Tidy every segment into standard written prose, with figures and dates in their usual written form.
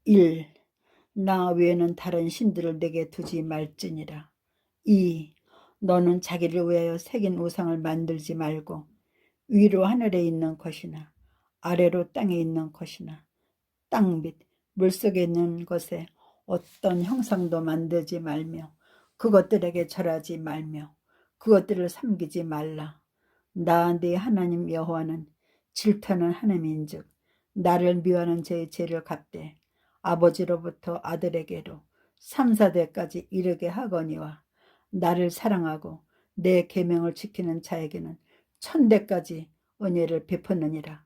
1. 나 외에는 다른 신들을 내게 두지 말지니라. 2. 너는 자기를 위하여 새긴 우상을 만들지 말고 위로 하늘에 있는 것이나 아래로 땅에 있는 것이나 땅 및 물속에 있는 것에 어떤 형상도 만들지 말며 그것들에게 절하지 말며 그것들을 섬기지 말라. 나 네 하나님 여호와는 질투하는 하나님인즉 나를 미워하는 자의 죄를 갚되 아버지로부터 아들에게로 3, 4대까지 이르게 하거니와 나를 사랑하고 내 계명을 지키는 자에게는 1000대까지 은혜를 베푸느니라.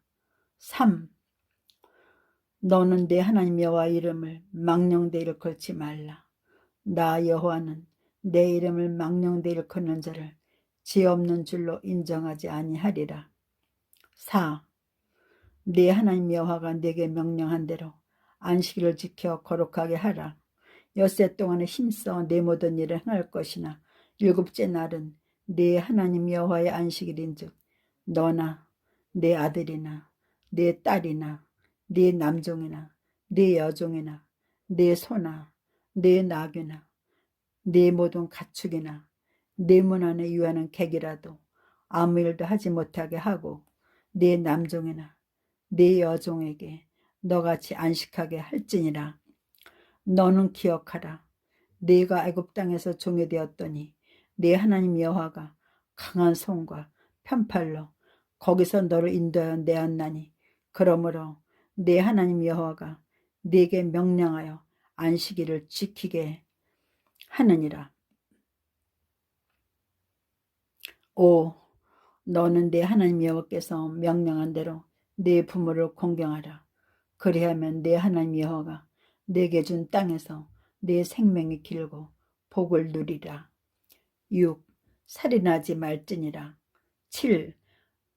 3. 너는 내 하나님 여호와 이름을 망령되 일컬지 말라. 나 여호와는 내 이름을 망령되 일컫는 자를 죄 없는 줄로 인정하지 아니하리라. 4. 네 하나님 여호와가 네게 명령한 대로 안식일을 지켜 거룩하게 하라. 엿새 동안에 힘써 내 모든 일을 행할 것이나 일곱째 날은 네 하나님 여호와의 안식일인즉 너나 네 아들이나 네 딸이나 네 남종이나 네 여종이나 네 소나 네 나귀나 네 모든 가축이나 네 문 안에 유하는 객이라도 아무 일도 하지 못하게 하고 네 남종이나 네 여종에게 너같이 안식하게 할지니라. 너는 기억하라. 네가 애굽 땅에서 종이 되었더니 네 하나님 여호와가 강한 손과 편팔로 거기서 너를 인도하여 내었나니 그러므로 네 하나님 여호와가 네게 명령하여 안식일을 지키게 하느니라. 5. 너는 네 하나님 여호와께서 명령한 대로 네 부모를 공경하라. 그리하면 네 하나님 여호와가 네게 준 땅에서 네 생명이 길고 복을 누리라. 6. 살인하지 말지니라. 7.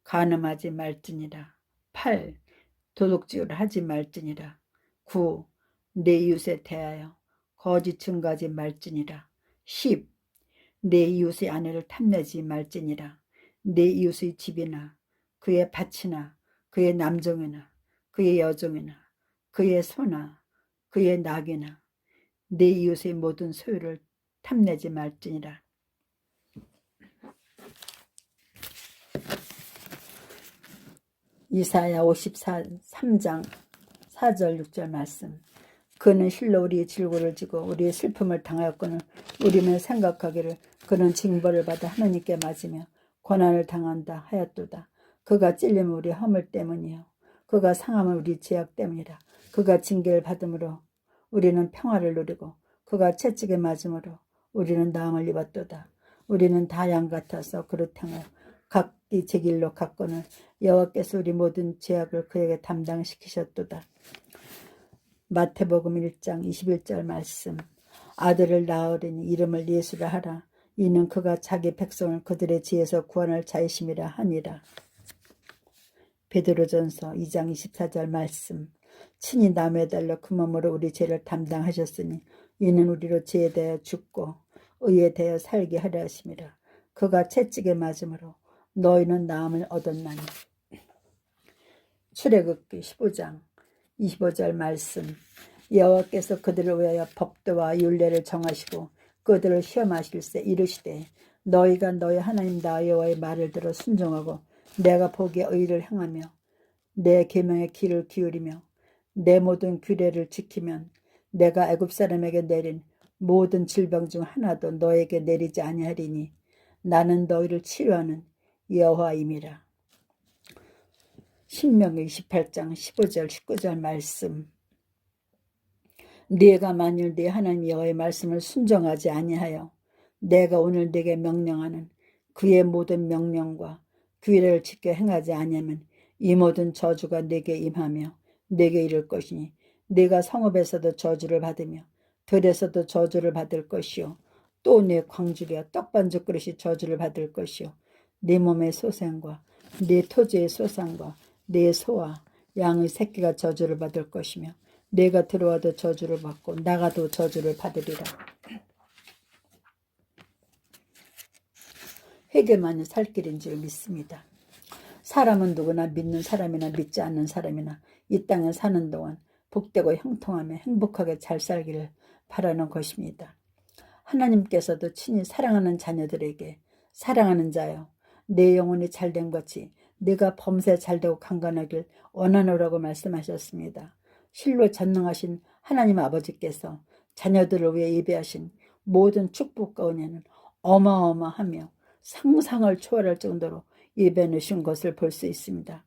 간음하지 말지니라. 8. 도둑질을 하지 말지니라. 9. 내 이웃에 대하여 거짓 증거하지 말지니라. 10. 내 이웃의 아내를 탐내지 말지니라. 내 이웃의 집이나 그의 밭이나 그의 남종이나 그의 여종이나 그의 소나 그의 낙이나 내 이웃의 모든 소유를 탐내지 말지니라. 이사야 53장 4절 6절 말씀. 그는 실로 우리의 질고를 지고 우리의 슬픔을 당하였거늘 우리는 생각하기를 그는 징벌을 받아 하나님께 맞으며 고난을 당한다 하였도다. 그가 찔림은 우리 허물 때문이요 그가 상함은 우리 죄악 때문이라. 그가 징계를 받음으로 우리는 평화를 누리고 그가 채찍에 맞음으로 우리는 나음을 입었도다. 우리는 다 양 같아서 그릇행하여 각기 제 길로 갔거늘 여호와께서 우리 모든 죄악을 그에게 담당시키셨도다. 마태복음 1장 21절 말씀. 아들을 낳으리니 이름을 예수라 하라. 이는 그가 자기 백성을 그들의 죄에서 구원할 자이심이라 하니라. 베드로전서 2장 24절 말씀. 친히 나무에 달려 그 몸으로 우리 죄를 담당하셨으니 이는 우리로 죄에 대하여 죽고 의에 대하여 살게 하려 하심이라. 그가 채찍에 맞음으로 너희는 나음을 얻었나니. 출애굽기 15장 25절 말씀. 여호와께서 그들을 위하여 법도와 율례를 정하시고 그들을 시험하실세 이르시되 너희가 너희 하나님 나 여호와의 말을 들어 순종하고 내가 보기에 의를 행하며 내 계명의 귀를 기울이며 내 모든 규례를 지키면 내가 애굽 사람에게 내린 모든 질병 중 하나도 너에게 내리지 아니하리니 나는 너희를 치료하는 여호와임이라. 신명기 28장 15절 19절 말씀. 네가 만일 네 하나님 여호와의 말씀을 순종하지 아니하여 내가 오늘 네게 명령하는 그의 모든 명령과 규례를 지켜 행하지 아니하면 이 모든 저주가 네게 임하며 네게 이를 것이니 네가 성읍에서도 저주를 받으며 들에서도 저주를 받을 것이요 또 네 광주리와 떡반죽 그릇이 저주를 받을 것이요 네 몸의 소생과 네 토지의 소산과 네 소와 양의 새끼가 저주를 받을 것이며 내가 들어와도 저주를 받고 나가도 저주를 받으리라. 회개만이 살 길인 줄 믿습니다. 사람은 누구나 믿는 사람이나 믿지 않는 사람이나 이 땅에 사는 동안 복되고 형통하며 행복하게 잘 살기를 바라는 것입니다. 하나님께서도 친히 사랑하는 자녀들에게 사랑하는 자여 내 영혼이 잘된 것이 네가 범사에 잘되고 강건하길 원하노라고 말씀하셨습니다. 실로 전능하신 하나님 아버지께서 자녀들을 위해 예배하신 모든 축복과 은혜는 어마어마하며 상상을 초월할 정도로 예배해 놓으신 것을 볼 수 있습니다.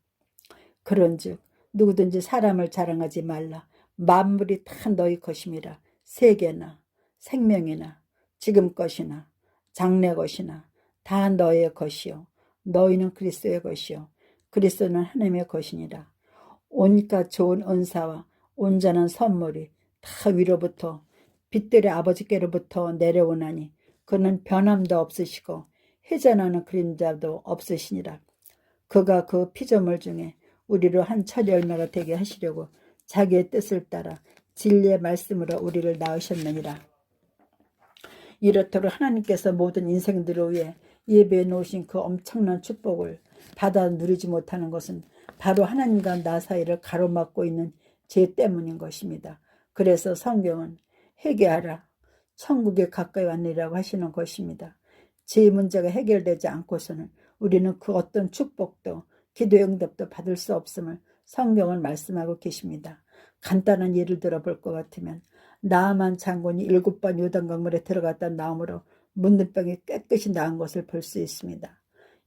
그런즉 누구든지 사람을 자랑하지 말라. 만물이 다 너희 것임이라. 세계나 생명이나 지금 것이나 장래 것이나 다 너의 것이요 너희는 그리스도의 것이요 그리스도는 하나님의 것이니라. 온갖 좋은 은사와 온전한 선물이 다 위로부터 빛들의 아버지께로부터 내려오나니 그는 변함도 없으시고 회전하는 그림자도 없으시니라. 그가 그 피조물 중에 우리로 한 철의 열매가 되게 하시려고 자기의 뜻을 따라 진리의 말씀으로 우리를 낳으셨느니라. 이렇도록 하나님께서 모든 인생들을 위해 예배해 놓으신 그 엄청난 축복을 받아 누리지 못하는 것은 바로 하나님과 나 사이를 가로막고 있는 죄 때문인 것입니다. 그래서 성경은 회개하라 천국에 가까이 왔느니라고 하시는 것입니다. 죄 문제가 해결되지 않고서는 우리는 그 어떤 축복도 기도의 응답도 받을 수 없음을 성경은 말씀하고 계십니다. 간단한 예를 들어볼 것 같으면 나아만 장군이 7번 요단강물에 들어갔다 나오므로 묻는 병이 깨끗이 나은 것을 볼 수 있습니다.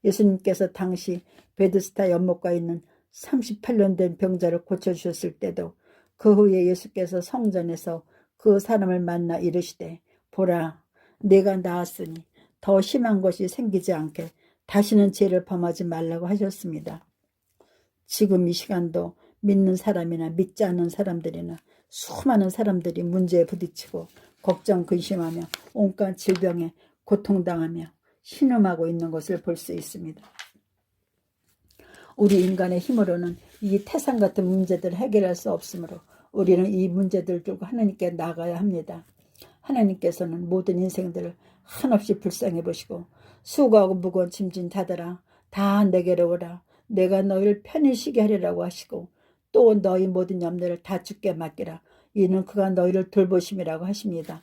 예수님께서 당시 베드스다 연못가에 있는 38년 된 병자를 고쳐주셨을 때도 그 후에 예수께서 성전에서 그 사람을 만나 이르시되 보라 내가 나았으니 더 심한 것이 생기지 않게 다시는 죄를 범하지 말라고 하셨습니다. 지금 이 시간도 믿는 사람이나 믿지 않는 사람들이나 수많은 사람들이 문제에 부딪히고 걱정 근심하며 온갖 질병에 고통당하며 신음하고 있는 것을 볼 수 있습니다. 우리 인간의 힘으로는 이 태산 같은 문제들을 해결할 수 없으므로 우리는 이 문제들을 들고 하나님께 나가야 합니다. 하나님께서는 모든 인생들을 한없이 불쌍히 보시고 수고하고 무거운 짐진 자들아 다 내게로 오라 내가 너희를 편히 쉬게 하리라고 하시고 또 너희 모든 염려를 다 주께 맡기라 이는 그가 너희를 돌보심이라고 하십니다.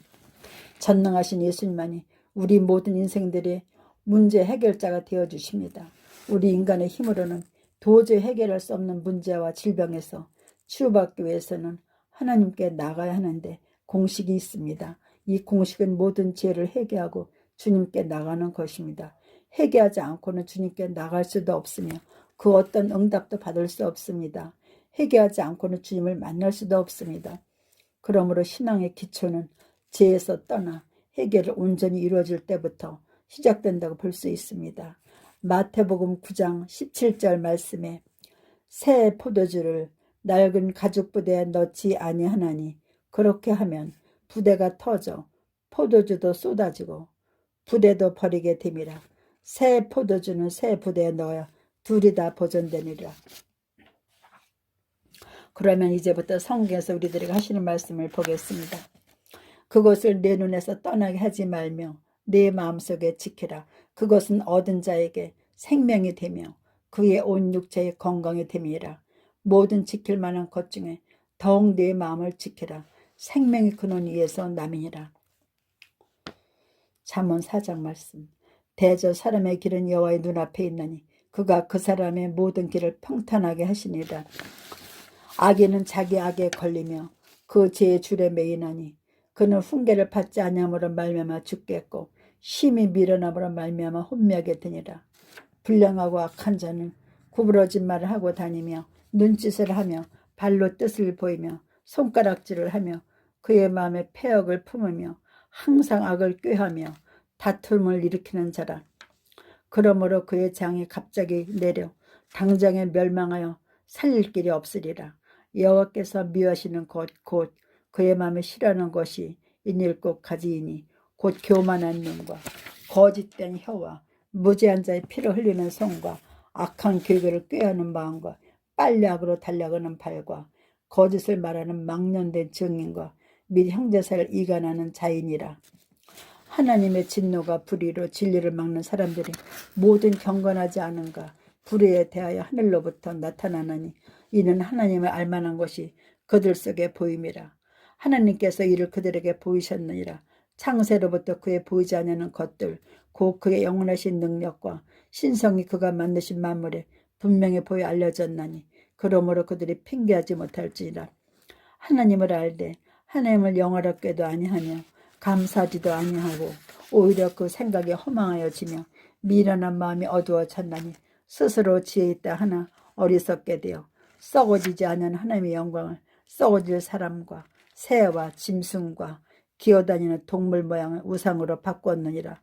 전능하신 예수님만이 우리 모든 인생들의 문제 해결자가 되어주십니다. 우리 인간의 힘으로는 도저히 해결할 수 없는 문제와 질병에서 치유받기 위해서는 하나님께 나가야 하는데 공식이 있습니다. 이 공식은 모든 죄를 회개하고 주님께 나가는 것입니다. 회개하지 않고는 주님께 나갈 수도 없으며 그 어떤 응답도 받을 수 없습니다. 회개하지 않고는 주님을 만날 수도 없습니다. 그러므로 신앙의 기초는 죄에서 떠나 회개를 온전히 이루어질 때부터 시작된다고 볼 수 있습니다. 마태복음 9장 17절 말씀에 새 포도주를 낡은 가죽 부대에 넣지 아니하나니 그렇게 하면 부대가 터져 포도주도 쏟아지고 부대도 버리게 됨이라. 새 포도주는 새 부대에 넣어야 둘이 다 보존되니라. 그러면 이제부터 성경에서 우리들에게 하시는 말씀을 보겠습니다. 그것을 내 눈에서 떠나게 하지 말며 내 마음속에 지키라. 그것은 얻은 자에게 생명이 되며 그의 온 육체의 건강이 됨이라. 모든 지킬 만한 것 중에 더욱 내 마음을 지키라. 생명이 근원 위에서 남이니라. 잠언 4장 말씀. 대저 사람의 길은 여호와의 눈앞에 있나니 그가 그 사람의 모든 길을 평탄하게 하시니라. 악인은 자기 악에 걸리며 그 죄의 줄에 매이나니 그는 훈계를 받지 아니함으로 말미암아 죽겠고 심히 미련함으로 말미암아 혼미하게 되니라. 불량하고 악한 자는 구부러진 말을 하고 다니며 눈짓을 하며 발로 뜻을 보이며 손가락질을 하며 그의 마음에 패역을 품으며 항상 악을 꾀하며 다툼을 일으키는 자라. 그러므로 그의 장이 갑자기 내려 당장에 멸망하여 살릴 길이 없으리라. 여호와께서 미워하시는 것 곧 그의 마음에 싫어하는 것이 인일곱 가지이니 곧 교만한 눈과 거짓된 혀와 무죄한 자의 피를 흘리는 손과 악한 계획을 꾀하는 마음과 빨래악으로 달려가는 발과 거짓을 말하는 망령된 증인과 및 형제 사이를 이간하는 자인이라. 하나님의 진노가 불의로 진리를 막는 사람들이 모든 경건하지 않은가 불의에 대하여 하늘로부터 나타나느니 이는 하나님을 알만한 것이 그들 속에 보임이라. 하나님께서 이를 그들에게 보이셨느니라. 창세로부터 그의 보이지 않는 것들 곧 그의 영원하신 능력과 신성이 그가 만드신 만물에 분명히 보여 알려졌나니 그러므로 그들이 핑계하지 못할지니라. 하나님을 알되 하나님을 영화롭게도 아니하며 감사하지도 아니하고 오히려 그 생각이 허망하여지며 미련한 마음이 어두워졌나니 스스로 지혜 있다 하나 어리석게 되어 썩어지지 않은 하나님의 영광을 썩어질 사람과 새와 짐승과 기어다니는 동물 모양의 우상으로 바꾸었느니라.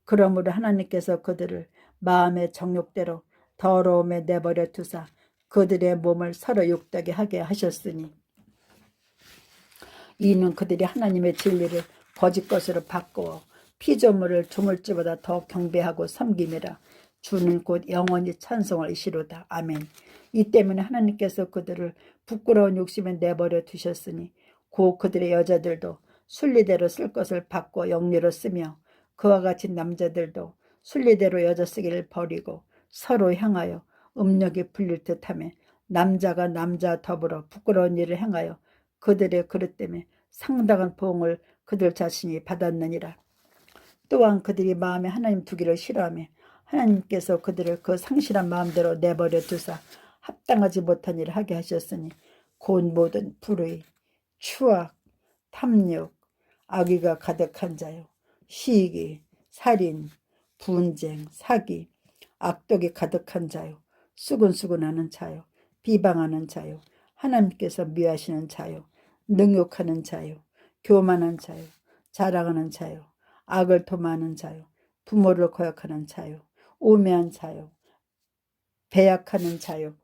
그러므로 하나님께서 그들을 마음의 정욕대로 더러움에 내버려 두사 그들의 몸을 서로 욕되게 하게 하셨으니 이는 그들이 하나님의 진리를 거짓 것으로 바꾸어 피조물을 조물주보다 더 경배하고 섬김이라. 주는 곧 영원히 찬송을 이시로다. 아멘. 이 때문에 하나님께서 그들을 부끄러운 욕심에 내버려 두셨으니 곧 그들의 여자들도 순리대로 쓸 것을 바꿔 영리로 쓰며 그와 같이 남자들도 순리대로 여자 쓰기를 버리고 서로 향하여 음욕이 풀릴 듯하며 남자가 남자 더불어 부끄러운 일을 행하여 그들의 그릇 때문에 상당한 보응을 그들 자신이 받았느니라. 또한 그들이 마음에 하나님 두기를 싫어하며 하나님께서 그들을 그 상실한 마음대로 내버려 두사 합당하지 못한 일을 하게 하셨으니 곧 모든 불의, 추악, 탐욕, 악의가 가득한 자요, 시기, 살인, 분쟁, 사기, 악독이 가득한 자요, 수근수근하는 자요, 비방하는 자요, 하나님께서 미워하시는 자요, 능욕하는 자요, 교만한 자요, 자랑하는 자요, 악을 도모하는 자요, 부모를 거역하는 자요, 우매한 자요, 배약하는 자요,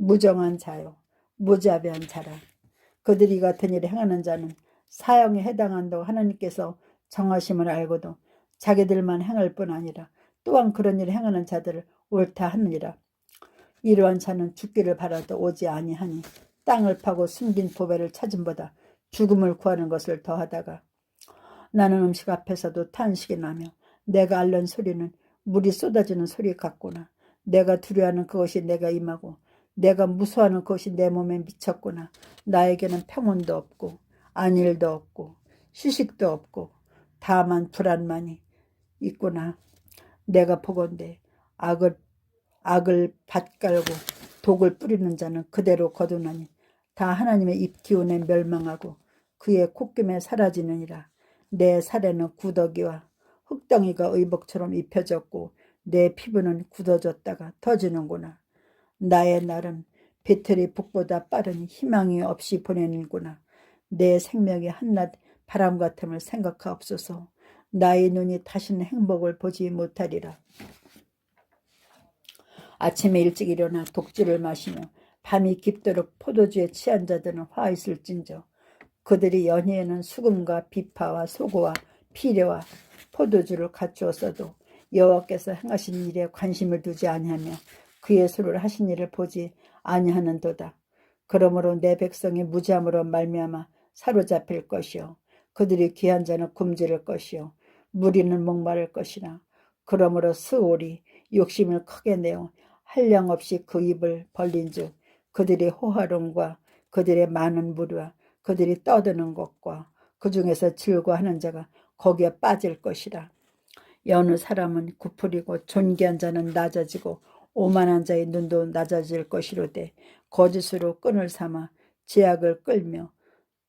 무정한 자요, 무자비한 자라. 그들이 같은 일을 행하는 자는 사형에 해당한다고 하나님께서 정하심을 알고도 자기들만 행할 뿐 아니라 또한 그런 일을 행하는 자들을 옳다 하느니라. 이러한 자는 죽기를 바라도 오지 아니하니 땅을 파고 숨긴 보배를 찾음보다 죽음을 구하는 것을 더하다가 나는 음식 앞에서도 탄식이 나며 내가 앓는 소리는 물이 쏟아지는 소리 같구나. 내가 두려워하는 그것이 내가 임하고 내가 무서워하는 그것이 내 몸에 미쳤구나. 나에게는 평온도 없고 안일도 없고 휴식도 없고 다만 불안만이 있구나. 내가 보건대 악을 밭갈고 독을 뿌리는 자는 그대로 거두나니 다 하나님의 입 기운에 멸망하고 그의 콧김에 사라지느니라. 내 살에는 구더기와 흙덩이가 의복처럼 입혀졌고 내 피부는 굳어졌다가 터지는구나. 나의 날은 배틀이 북보다 빠르니 희망이 없이 보내는구나. 내 생명이 한낮 바람 같음을 생각하옵소서. 나의 눈이 다시는 행복을 보지 못하리라. 아침에 일찍 일어나 독주를 마시며 밤이 깊도록 포도주에 취한 자들은 화 있을진저. 그들이 연희에는 수금과 비파와 소고와 피레와 포도주를 갖추었어도 여호와께서 행하신 일에 관심을 두지 아니하며 그의 수를 하신 일을 보지 아니하는도다. 그러므로 내 백성이 무지함으로 말미암아 사로잡힐 것이요 그들이 귀한 자는 굶주릴 것이요 무리는 목마를 것이나 그러므로 스올이 욕심을 크게 내어 한량없이 그 입을 벌린즉 그들의 호화론과 그들의 많은 무리와 그들이 떠드는 것과 그 중에서 즐거워하는 자가 거기에 빠질 것이라. 여느 사람은 구풀이고 존귀한 자는 낮아지고 오만한 자의 눈도 낮아질 것이로되 거짓으로 끈을 삼아 제약을 끌며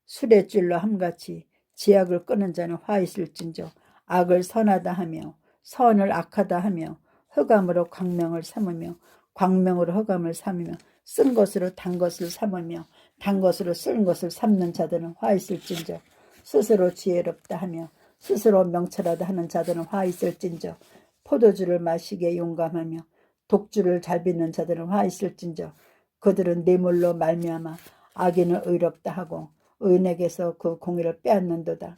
수레줄로 함같이 제약을 끄는 자는 화 있을진저. 악을 선하다 하며 선을 악하다 하며 흑암으로 광명을 삼으며 광명으로 흑암을 삼으며 쓴 것으로 단 것을 삼으며 단 것으로 쓴 것을 삼는 자들은 화 있을진저. 스스로 지혜롭다 하며 스스로 명철하다 하는 자들은 화 있을진저. 포도주를 마시기에 용감하며 독주를 잘 빚는 자들은 화 있을진저. 그들은 뇌물로 말미암아 악인을 의롭다 하고 의인에게서 그 공의를 빼앗는도다.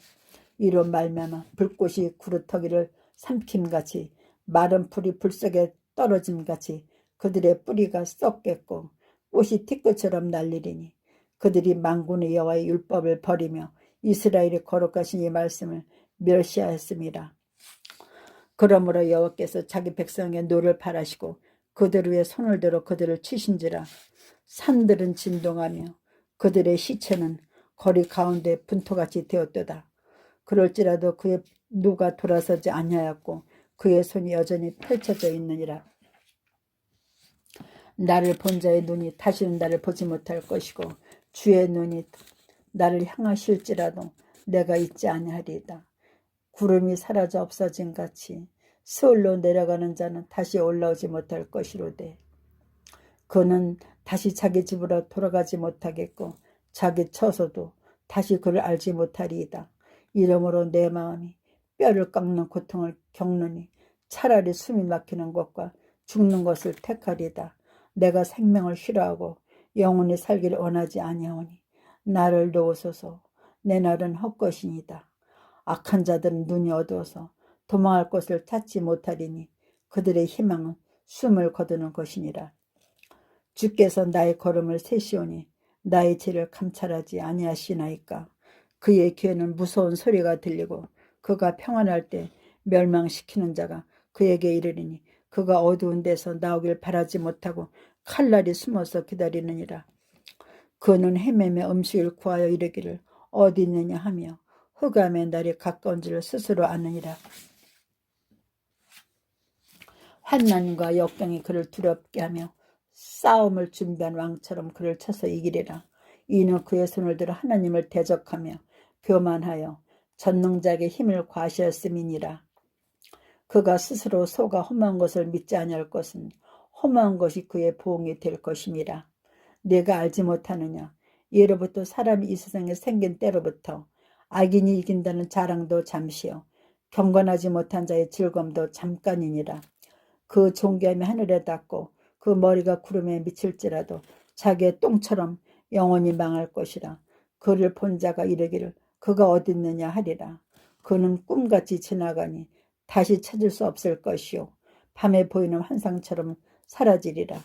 이로 말미암아 불꽃이 구루터기를 삼킴같이 마른 풀이 불 속에 떨어짐같이 그들의 뿌리가 썩겠고 꽃이 티끌처럼 날리리니 그들이 만군의 여호와의 율법을 버리며 이스라엘의 거룩하신 이 말씀을 멸시하였습니다. 그러므로 여호와께서 자기 백성의 노를 바라시고 그들 위에 손을 들어 그들을 치신지라. 산들은 진동하며 그들의 시체는 거리 가운데 분토같이 되었도다. 그럴지라도 그의 누가 돌아서지 아니하였고 그의 손이 여전히 펼쳐져 있느니라. 나를 본 자의 눈이 다시는 나를 보지 못할 것이고 주의 눈이 나를 향하실지라도 내가 잊지 아니하리이다. 구름이 사라져 없어진 같이 스올로 내려가는 자는 다시 올라오지 못할 것이로되 그는 다시 자기 집으로 돌아가지 못하겠고 자기 처소도 다시 그를 알지 못하리이다. 이러므로 내 마음이 뼈를 깎는 고통을 겪느니 차라리 숨이 막히는 것과 죽는 것을 택하리이다. 내가 생명을 싫어하고 영원히 살기를 원하지 아니하오니 나를 도우소서. 내 날은 헛것이니이다. 악한 자들은 눈이 어두워서 도망할 곳을 찾지 못하리니 그들의 희망은 숨을 거두는 것이니라. 주께서 나의 걸음을 세시오니 나의 죄를 감찰하지 아니하시나이까. 그의 귀에는 무서운 소리가 들리고 그가 평안할 때 멸망시키는 자가 그에게 이르리니 그가 어두운 데서 나오길 바라지 못하고 칼날이 숨어서 기다리느니라. 그는 헤매며 음식을 구하여 이르기를 어디 있느냐 하며 흑암의 날이 가까운 줄을 스스로 아느니라. 환난과 역경이 그를 두렵게 하며 싸움을 준비한 왕처럼 그를 쳐서 이기리라. 이는 그의 손을 들어 하나님을 대적하며 교만하여 전능자에게 힘을 과시하였음이니라. 그가 스스로 속아 험한 것을 믿지 아니할 것은 험한 것이 그의 보응이 될 것임이라. 네가 알지 못하느냐. 예로부터 사람이 이 세상에 생긴 때로부터 악인이 이긴다는 자랑도 잠시요 경건하지 못한 자의 즐거움도 잠깐이니라. 그 존귀함이 하늘에 닿고 그 머리가 구름에 미칠지라도 자기의 똥처럼 영원히 망할 것이라. 그를 본 자가 이르기를 그가 어디 있느냐 하리라. 그는 꿈같이 지나가니 다시 찾을 수 없을 것이요 밤에 보이는 환상처럼 사라지리라.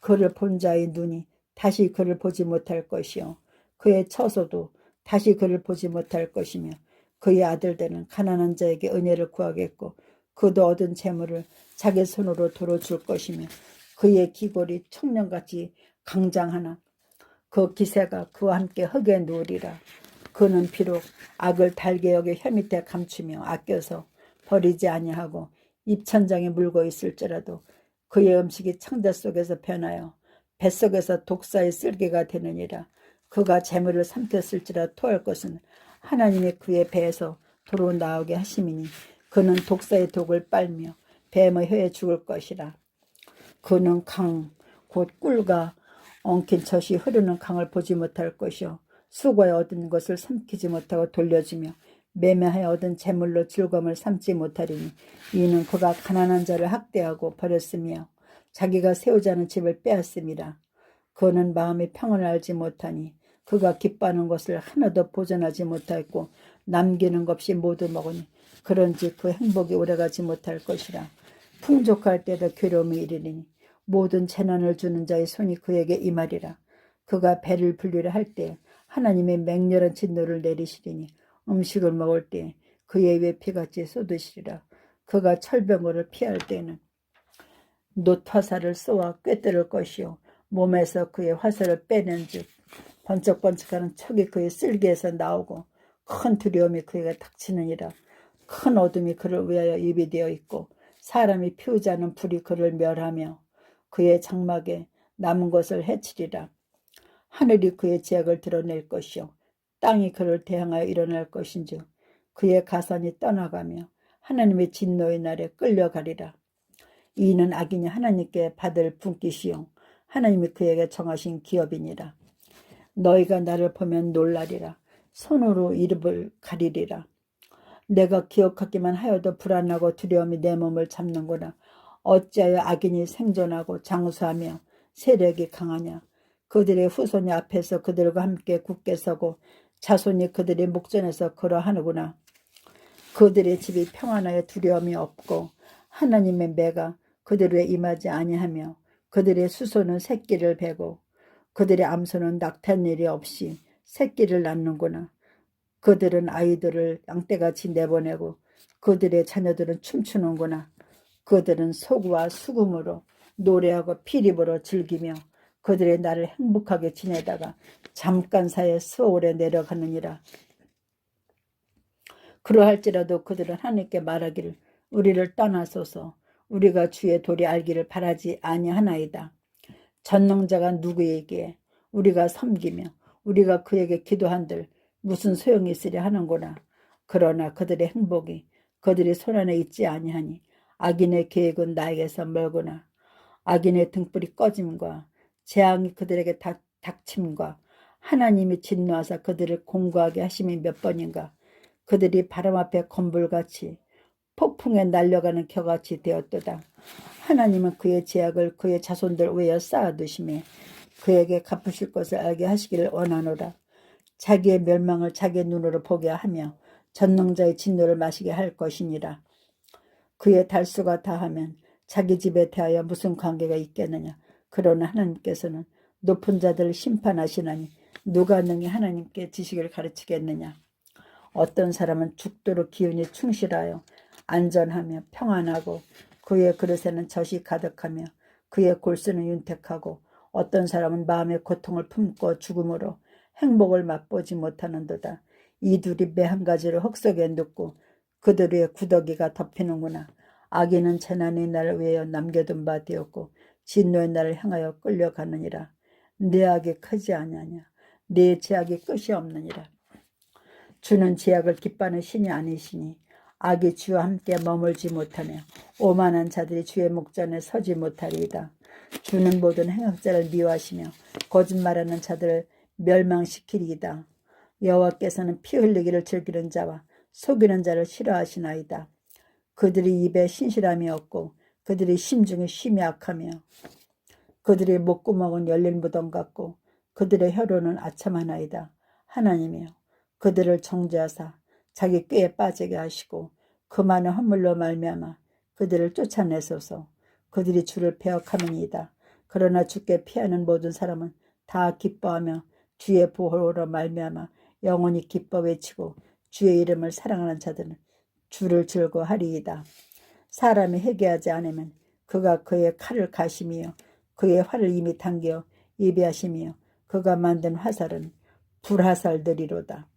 그를 본 자의 눈이 다시 그를 보지 못할 것이요 그의 처소도 다시 그를 보지 못할 것이며 그의 아들들은 가난한 자에게 은혜를 구하겠고 그도 얻은 재물을 자기 손으로 도로 줄 것이며 그의 기골이 청년같이 강장하나 그 기세가 그와 함께 흙에 누우리라. 그는 비록 악을 달게 여겨 혀 밑에 감추며 아껴서 버리지 아니하고 입천장에 물고 있을지라도 그의 음식이 창자 속에서 변하여 뱃속에서 독사의 쓸개가 되느니라. 그가 재물을 삼켰을지라 토할 것은 하나님이 그의 배에서 도로 나오게 하심이니 그는 독사의 독을 빨며 뱀의 혀에 죽을 것이라. 그는 강 곧 꿀과 엉킨 젖이 흐르는 강을 보지 못할 것이요 수고에 얻은 것을 삼키지 못하고 돌려주며 매매하여 얻은 재물로 즐거움을 삼지 못하리니 이는 그가 가난한 자를 학대하고 버렸으며 자기가 세우자는 집을 빼앗음이라. 그는 마음의 평안을 알지 못하니 그가 기뻐하는 것을 하나도 보존하지 못하였고 남기는 것 없이 모두 먹으니 그런지 그 행복이 오래가지 못할 것이라. 풍족할 때도 괴로움이 이르리니 모든 재난을 주는 자의 손이 그에게 임하리라. 그가 배를 불리려 할 때 하나님의 맹렬한 진노를 내리시리니 음식을 먹을 때 그의 입에 피같이 쏟으시리라. 그가 철병거를 피할 때는 놋화살을 쏘아 꿰뚫을 것이요 몸에서 그의 화살을 빼낸 즉 번쩍번쩍하는 척이 그의 쓸개에서 나오고 큰 두려움이 그에게 닥치느니라. 큰 어둠이 그를 위하여 예비되어 있고 사람이 피우지 않은 불이 그를 멸하며 그의 장막에 남은 것을 해치리라. 하늘이 그의 죄악을 드러낼 것이요 땅이 그를 대항하여 일어날 것인즉 그의 가산이 떠나가며 하나님의 진노의 날에 끌려가리라. 이는 악인이 하나님께 받을 분깃이요 하나님이 그에게 정하신 기업이니라. 너희가 나를 보면 놀라리라. 손으로 이름을 가리리라. 내가 기억하기만 하여도 불안하고 두려움이 내 몸을 잡는구나. 어찌하여 악인이 생존하고 장수하며 세력이 강하냐. 그들의 후손이 앞에서 그들과 함께 굳게 서고 자손이 그들의 목전에서 걸어하는구나. 그들의 집이 평안하여 두려움이 없고 하나님의 매가 그들에 임하지 아니하며 그들의 수소는 새끼를 베고 그들의 암소는 낙탄 일이 없이 새끼를 낳는구나. 그들은 아이들을 양떼같이 내보내고 그들의 자녀들은 춤추는구나. 그들은 소구와 수금으로 노래하고 피립으로 즐기며 그들의 날을 행복하게 지내다가 잠깐 사이에 수월에 내려가느니라. 그러할지라도 그들은 하나님께 말하기를 우리를 떠나소서 우리가 주의 도리 알기를 바라지 아니하나이다. 전능자가 누구에게 우리가 섬기며 우리가 그에게 기도한들 무슨 소용이 있으려 하는구나. 그러나 그들의 행복이 그들의 손안에 있지 아니하니 악인의 계획은 나에게서 멀구나. 악인의 등불이 꺼짐과 재앙이 그들에게 닥침과 하나님이 진노하사 그들을 공고하게 하심이 몇 번인가. 그들이 바람 앞에 건불같이 폭풍에 날려가는 겨같이 되었도다. 하나님은 그의 죄악을 그의 자손들 위에 쌓아두심에 그에게 갚으실 것을 알게 하시기를 원하노라. 자기의 멸망을 자기의 눈으로 보게 하며 전능자의 진노를 마시게 할 것이니라. 그의 달수가 다하면 자기 집에 대하여 무슨 관계가 있겠느냐. 그러나 하나님께서는 높은 자들을 심판하시나니 누가 능히 하나님께 지식을 가르치겠느냐. 어떤 사람은 죽도록 기운이 충실하여 안전하며 평안하고 그의 그릇에는 젖이 가득하며 그의 골수는 윤택하고 어떤 사람은 마음의 고통을 품고 죽음으로 행복을 맛보지 못하는도다. 이 둘이 매 한 가지를 흙속에 눕고 그들의 구더기가 덮이는구나. 악인은 재난의 날을 위하여 남겨둔 바 되었고 진노의 날을 향하여 끌려가느니라. 내 악이 크지 아니하냐. 내 죄악이 끝이 없느니라. 주는 죄악을 기뻐하는 신이 아니시니 악이 주와 함께 머물지 못하며 오만한 자들이 주의 목전에 서지 못하리이다. 주는 모든 행악자를 미워하시며 거짓말하는 자들을 멸망시키리이다. 여호와께서는 피 흘리기를 즐기는 자와 속이는 자를 싫어하시나이다. 그들의 입에 신실함이 없고 그들의 심중에 쉼이 악하며 그들의 목구멍은 열린 무덤 같고 그들의 혀로는 아참하나이다. 하나님이여 그들을 정죄하사 자기 꾀에 빠지게 하시고 그 많은 허물로 말미암아 그들을 쫓아내소서. 그들이 주를 배역하느니이다. 그러나 주께 피하는 모든 사람은 다 기뻐하며 주의 보호로 말미암아 영원히 기뻐 외치고 주의 이름을 사랑하는 자들은 주를 즐거워하리이다. 사람이 회개하지 않으면 그가 그의 칼을 가심이요 그의 활을 이미 당겨 예비하심이요 그가 만든 화살은 불화살들이로다.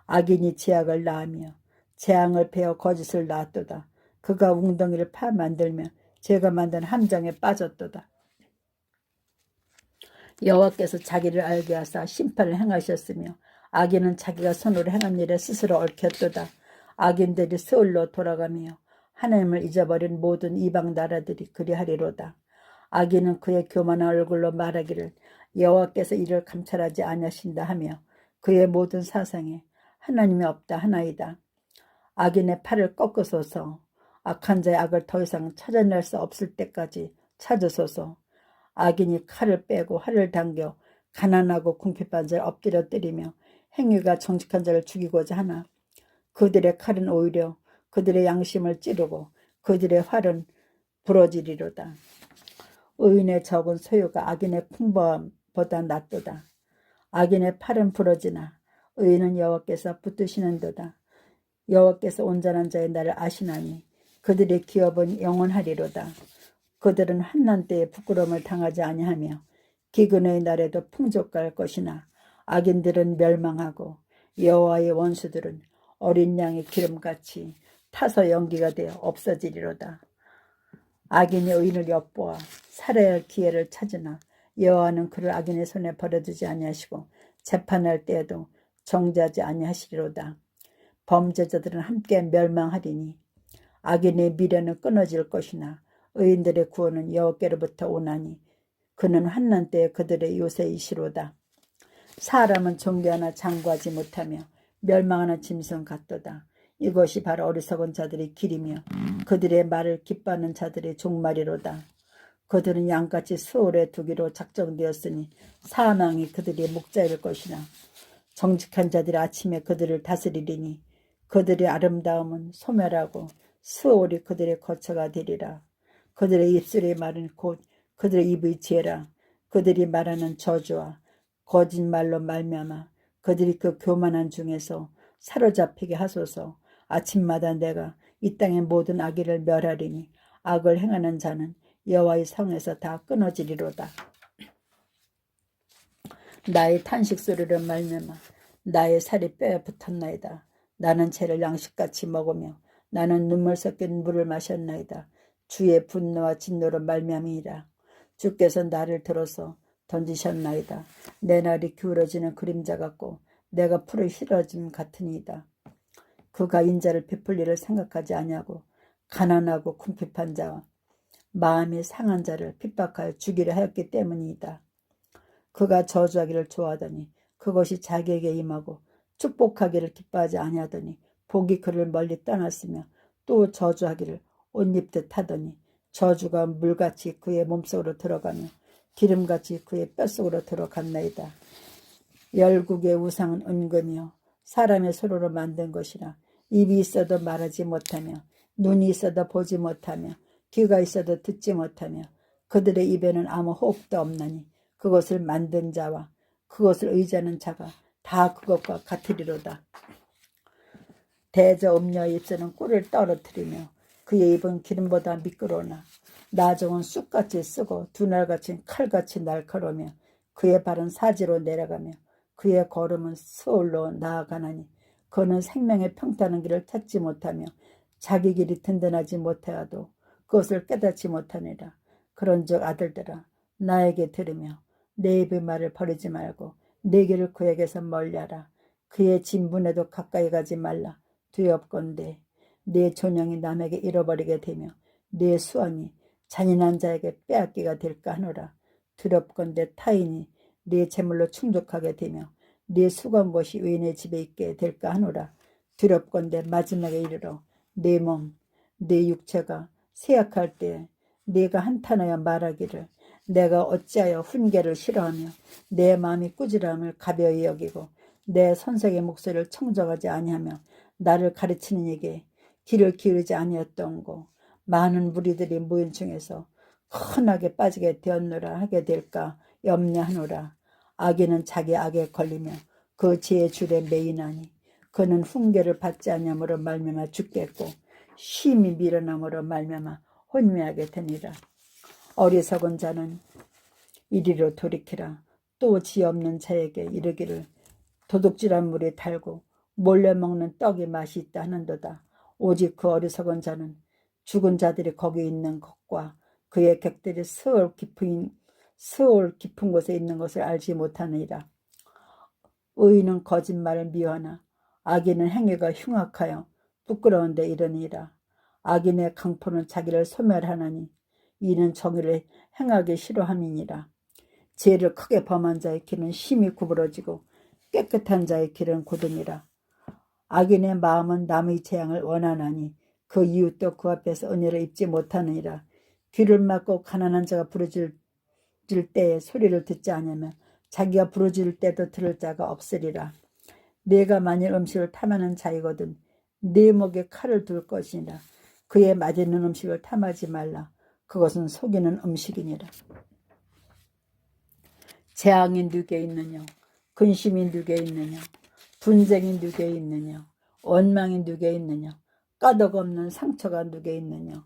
악인이 죄악을 낳으며 재앙을 베어 거짓을 낳았도다. 그가 웅덩이를 파 만들며 죄가 만든 함정에 빠졌도다. 여호와께서 자기를 알게 하사 심판을 행하셨으며 악인은 자기가 손으로 행한 일에 스스로 얽혔도다. 악인들이 스올로 돌아가며 하나님을 잊어버린 모든 이방 나라들이 그리하리로다. 악인은 그의 교만한 얼굴로 말하기를 여호와께서 이를 감찰하지 아니하신다 하며 그의 모든 사상에 하나님이 없다 하나이다. 악인의 팔을 꺾으소서. 악한 자의 악을 더 이상 찾아낼 수 없을 때까지 찾으소서. 악인이 칼을 빼고 활을 당겨 가난하고 궁핍한 자를 엎드려 때리며 행위가 정직한 자를 죽이고자 하나 그들의 칼은 오히려 그들의 양심을 찌르고 그들의 활은 부러지리로다. 의인의 적은 소유가 악인의 풍부함보다 낫도다. 악인의 팔은 부러지나 의인은 여호와께서 붙드시는도다. 여호와께서 온전한 자의 날을 아시나니 그들의 기업은 영원하리로다. 그들은 환난 때에 부끄러움을 당하지 아니하며 기근의 날에도 풍족할 것이나 악인들은 멸망하고 여호와의 원수들은 어린 양의 기름같이 타서 연기가 되어 없어지리로다. 악인이 의인을 엿보아 살아야 할 기회를 찾으나 여호와는 그를 악인의 손에 버려두지 아니하시고 재판할 때에도 정죄하지 아니하시리로다. 범죄자들은 함께 멸망하리니 악인의 미래는 끊어질 것이나 의인들의 구원은 여호와께로부터 오나니 그는 환난 때에 그들의 요새이시로다. 사람은 존귀하나 장구하지 못하며 멸망하는 짐승 같도다. 이것이 바로 어리석은 자들의 길이며 그들의 말을 기뻐하는 자들의 종말이로다. 그들은 양같이 수월에 두기로 작정되었으니 사망이 그들의 목자일 것이나 정직한 자들이 아침에 그들을 다스리리니 그들의 아름다움은 소멸하고 수월이 그들의 거처가 되리라. 그들의 입술의 말은 곧 그들의 입의 지혜라. 그들이 말하는 저주와 거짓말로 말미암아 그들이 그 교만한 중에서 사로잡히게 하소서. 아침마다 내가 이 땅의 모든 악의를 멸하리니 악을 행하는 자는 여호와의 성에서 다 끊어지리로다. 나의 탄식 소리를 말미암아 나의 살이 뼈에 붙었나이다. 나는 채를 양식같이 먹으며 나는 눈물 섞인 물을 마셨나이다. 주의 분노와 진노로 말미암이니라. 주께서 나를 들어서 던지셨나이다. 내 날이 기울어지는 그림자 같고 내가 풀을 휘어짐 같으니이다. 그가 인자를 베풀 일을 생각하지 아니하고 가난하고 궁핍한 자와 마음이 상한 자를 핍박하여 죽이려 하였기 때문이다. 그가 저주하기를 좋아하더니 그것이 자기에게 임하고 축복하기를 기뻐하지 아니하더니 복이 그를 멀리 떠났으며 또 저주하기를 옷 입듯 하더니 저주가 물같이 그의 몸속으로 들어가며 기름같이 그의 뼛속으로 들어갔나이다. 열국의 우상은 은금이요 사람의 손으로 만든 것이라 입이 있어도 말하지 못하며 눈이 있어도 보지 못하며 귀가 있어도 듣지 못하며 그들의 입에는 아무 호흡도 없나니 그것을 만든 자와 그것을 의지하는 자가 다 그것과 같으리로다. 대저 음녀의 입술은 꿀을 떨어뜨리며 그의 입은 기름보다 미끄러우나 나종은 쑥같이 쓰고 두날같이 칼같이 날카로우며 그의 발은 사지로 내려가며 그의 걸음은 서울로 나아가나니 그는 생명의 평탄한 길을 찾지 못하며 자기 길이 든든하지 못하여도 그것을 깨닫지 못하니라. 그런즉 아들들아 나에게 들으며 내 입의 말을 버리지 말고 내 길을 그에게서 멀리하라. 그의 진분에도 가까이 가지 말라. 두렵건대 내 존영이 남에게 잃어버리게 되며 내 수완이 잔인한 자에게 빼앗기가 될까 하노라. 두렵건대 타인이 네 재물로 충족하게 되며 네 수건 것이 의인의 집에 있게 될까 하노라. 두렵건대 마지막에 이르러 내 몸, 내 육체가 쇠약할 때 네가 한탄하여 말하기를 내가 어찌하여 훈계를 싫어하며 내 마음이 꾸지람을 가벼이 여기고 내 선생의 목소리를 청정하지 아니하며 나를 가르치는 이에게 귀를 기울이지 아니었던고 많은 무리들이 모인 중에서 흔하게 빠지게 되었노라 하게 될까 염려하노라. 악인은 자기 악에 걸리며 그 죄의 줄에 매이나니 그는 훈계를 받지 아니함으로 말미암아 죽겠고 심히 밀어남으로 말미암아 혼미하게 되니라. 어리석은 자는 이리로 돌이키라. 또 지 없는 자에게 이르기를 도둑질한 물이 달고 몰래 먹는 떡이 맛이 있다 하는도다. 오직 그 어리석은 자는 죽은 자들이 거기 있는 것과 그의 객들이 스올 깊은 곳에 있는 것을 알지 못하느니라. 의인은 거짓말을 미워하나 악인은 행위가 흉악하여 부끄러운데 이르니라. 악인의 강포는 자기를 소멸하나니 이는 정의를 행하기 싫어함이니라. 죄를 크게 범한 자의 길은 심히 구부러지고 깨끗한 자의 길은 곧으니라. 악인의 마음은 남의 재앙을 원하나니 그 이웃도 그 앞에서 은혜를 입지 못하느니라. 귀를 막고 가난한 자가 부르짖을 때에 소리를 듣지 않으면 자기가 부르짖을 때도 들을 자가 없으리라. 내가 만일 음식을 탐하는 자이거든 네 목에 칼을 둘 것이니라. 그에 맛있는 음식을 탐하지 말라. 그것은 속이는 음식이니라. 재앙이 누게 있느냐, 근심이 누게 있느냐, 분쟁이 누게 있느냐, 원망이 누게 있느냐, 까닭없는 상처가 누게 있느냐,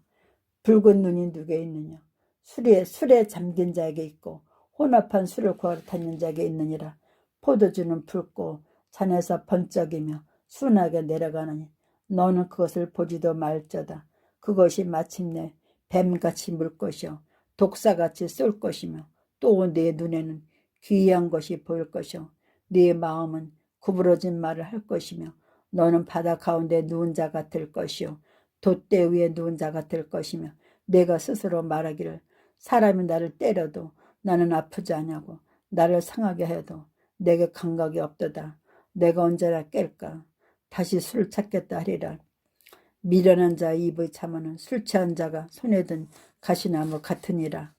붉은 눈이 누게 있느냐, 술에 잠긴 자에게 있고 혼합한 술을 구하러 다니는 자에게 있느니라. 포도주는 붉고 잔에서 번쩍이며 순하게 내려가느니 너는 그것을 보지도 말저다. 그것이 마침내 뱀같이 물 것이요 독사같이 쏠 것이며 또 네 눈에는 기이한 것이 보일 것이요 네 마음은 구부러진 말을 할 것이며 너는 바다 가운데 누운 자 같을 것이요 돛대 위에 누운 자 같을 것이며 내가 스스로 말하기를 사람이 나를 때려도 나는 아프지 않냐고 나를 상하게 해도 내게 감각이 없도다. 내가 언제나 깰까 다시 술을 찾겠다 하리라. 미련한 자의 입의 참언은 술 취한 자가 손에 든 가시나무 같으니라.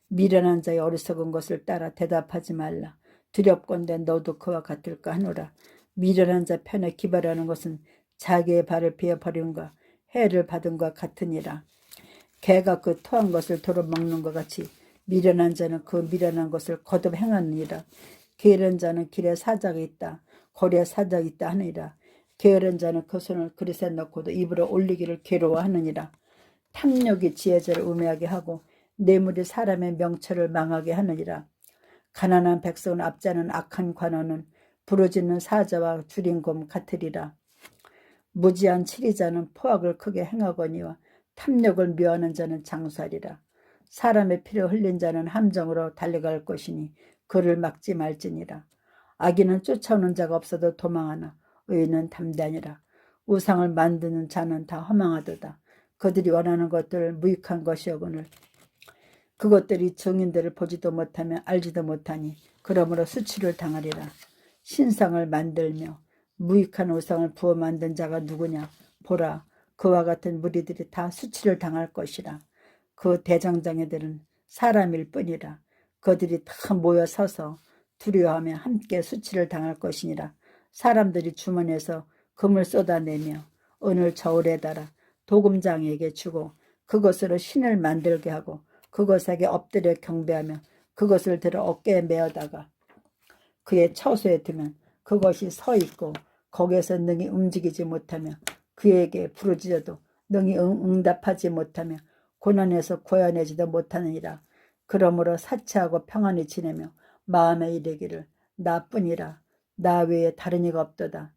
미련한 자의 어리석은 것을 따라 대답하지 말라. 두렵건대 너도 그와 같을까 하노라. 미련한 자 편에 기발하는 것은 자기의 발을 베어버림과 해를 받은 것 같으니라. 개가 그 토한 것을 도로 먹는 것 같이 미련한 자는 그 미련한 것을 거듭 행하느니라. 게으른 자는 길에 사자가 있다 거리에 사자가 있다 하느니라. 게으른 자는 그 손을 그릇에 넣고도 입으로 올리기를 괴로워하느니라. 탐욕이 지혜자를 우매하게 하고 뇌물이 사람의 명철을 망하게 하느니라. 가난한 백성은 압자는 악한 관원은 부르짖는 사자와 줄인 곰 같으리라. 무지한 치리자는 포악을 크게 행하거니와 탐욕을 묘하는 자는 장수하리라. 사람의 피를 흘린 자는 함정으로 달려갈 것이니 그를 막지 말지니라. 악인은 쫓아오는 자가 없어도 도망하나 의인은 담대하니라. 우상을 만드는 자는 다 허망하도다. 그들이 원하는 것들 무익한 것이오거늘 그것들이 증인들을 보지도 못하며 알지도 못하니 그러므로 수치를 당하리라. 신상을 만들며 무익한 우상을 부어 만든 자가 누구냐. 보라, 그와 같은 무리들이 다 수치를 당할 것이라. 그 대장장이들은 사람일 뿐이라. 그들이 다 모여 서서 두려워하며 함께 수치를 당할 것이니라. 사람들이 주머니에서 금을 쏟아내며 은을 저울에 달아 도금장에게 주고 그것으로 신을 만들게 하고 그것에게 엎드려 경배하며 그것을 들어 어깨에 메어다가 그의 처소에 두면 그것이 서 있고 거기에서 능히 움직이지 못하며 그에게 부르짖어도 능히 응답하지 못하며 고난에서 구해내지도 못하느니라. 그러므로 사치하고 평안히 지내며 마음에 이르기를 나뿐이라 나 외에 다른 이가 없도다.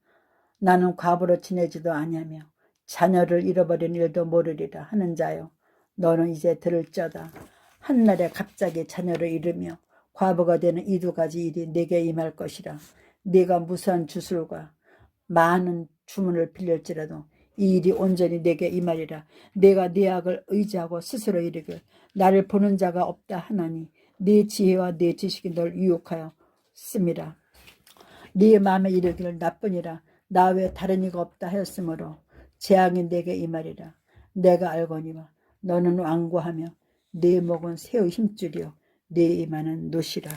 나는 과부로 지내지도 아니하며 자녀를 잃어버린 일도 모르리라 하는 자여, 너는 이제 들을지어다. 한날에 갑자기 자녀를 잃으며 과부가 되는 이 두 가지 일이 네게 임할 것이라. 네가 무수한 주술과 많은 주문을 빌릴지라도 이 일이 온전히 네게 임하리라. 네가 네 악을 의지하고 스스로 이르길 나를 보는 자가 없다 하나니 네 지혜와 네 지식이 널 유혹하여 씀이라. 네 마음에 이르기를 나뿐이라 나 외에 다른 이가 없다 하였으므로 재앙이 네게 임하리라. 내가 알거니와 너는 완고하며 네 목은 새의 힘줄이요 네 이마는 노시라.